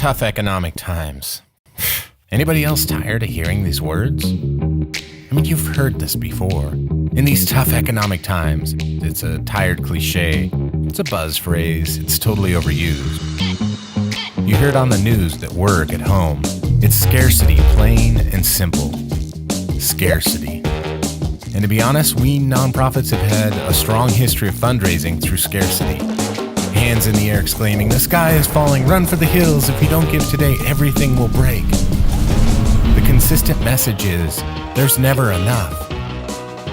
tough economic times. Anybody else tired of hearing these words? I mean, you've heard this before. In these tough economic times, it's a tired cliche. It's a buzz phrase. It's totally overused. You hear it on the news, at work, at home. It's scarcity, plain and simple. Scarcity. And to be honest, we nonprofits have had a strong history of fundraising through scarcity. Hands in the air exclaiming, "The sky is falling, run for the hills. If you don't give today, everything will break." The consistent message is, there's never enough.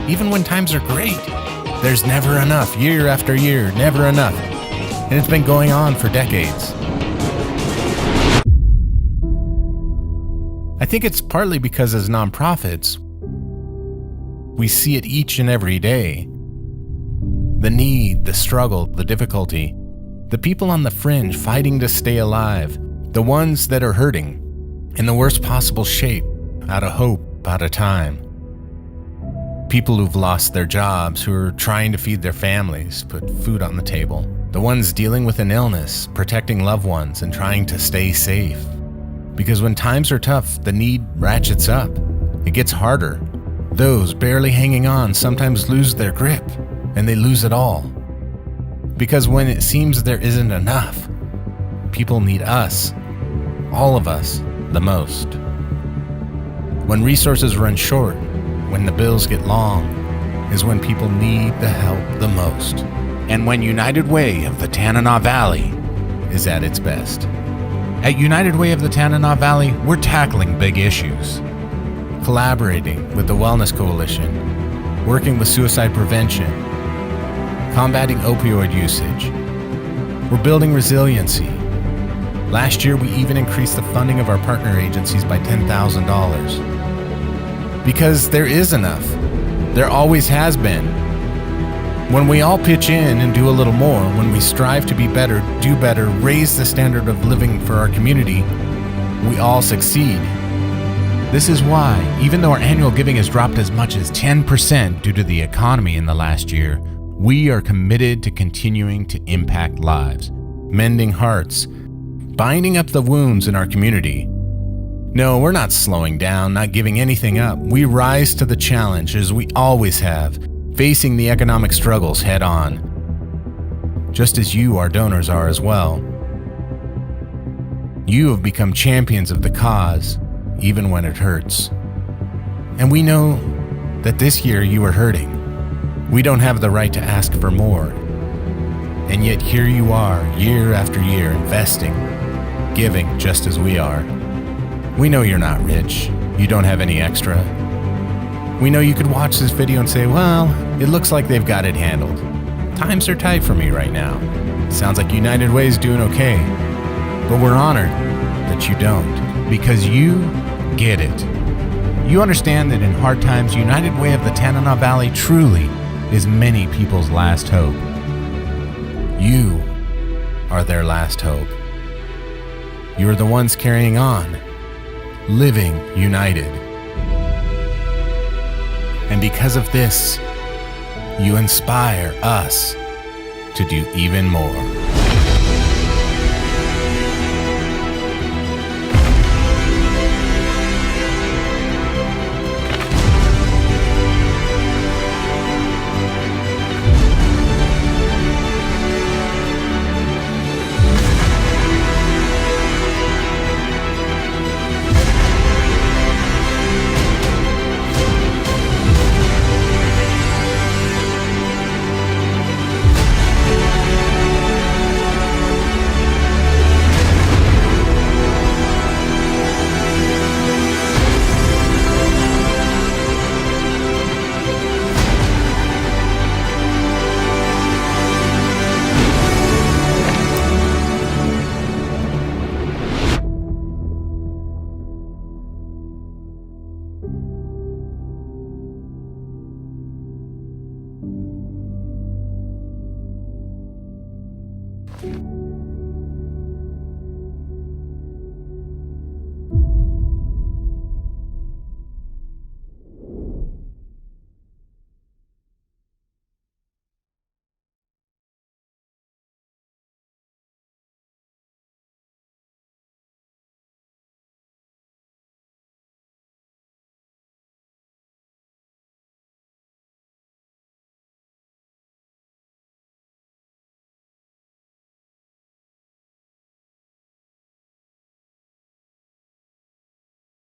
Even when times are great, there's never enough. Year after year, never enough. And it's been going on for decades. I think it's partly because as nonprofits, we see it each and every day. The need, the struggle, the difficulty. The people on the fringe fighting to stay alive. The ones that are hurting in the worst possible shape, out of hope, out of time. People who've lost their jobs, who are trying to feed their families, put food on the table. The ones dealing with an illness, protecting loved ones, and trying to stay safe. Because when times are tough, the need ratchets up. It gets harder. Those barely hanging on sometimes lose their grip, and they lose it all. Because when it seems there isn't enough, people need us, all of us, the most. When resources run short, when the bills get long, is when people need the help the most. And when United Way of the Tanana Valley is at its best. At United Way of the Tanana Valley, we're tackling big issues. Collaborating with the Wellness Coalition, working with suicide prevention, combating opioid usage. We're building resiliency. Last year, we even increased the funding of our partner agencies by $10,000. Because there is enough. There always has been. When we all pitch in and do a little more, when we strive to be better, do better, raise the standard of living for our community, we all succeed. This is why, even though our annual giving has dropped as much as 10% due to the economy in the last year, we are committed to continuing to impact lives, mending hearts, binding up the wounds in our community. No, we're not slowing down, not giving anything up. We rise to the challenge as we always have, facing the economic struggles head on. Just as you, our donors, are as well. You have become champions of the cause, even when it hurts. And we know that this year you are hurting. We don't have the right to ask for more. And yet here you are, year after year, investing, giving just as we are. We know you're not rich. You don't have any extra. We know you could watch this video and say, well, it looks like they've got it handled. Times are tight for me right now. Sounds like United Way is doing okay. But we're honored that you don't, because you get it. You understand that in hard times, United Way of the Tanana Valley truly is many people's last hope. You are their last hope. You are the ones carrying on, living united. And because of this, you inspire us to do even more. you.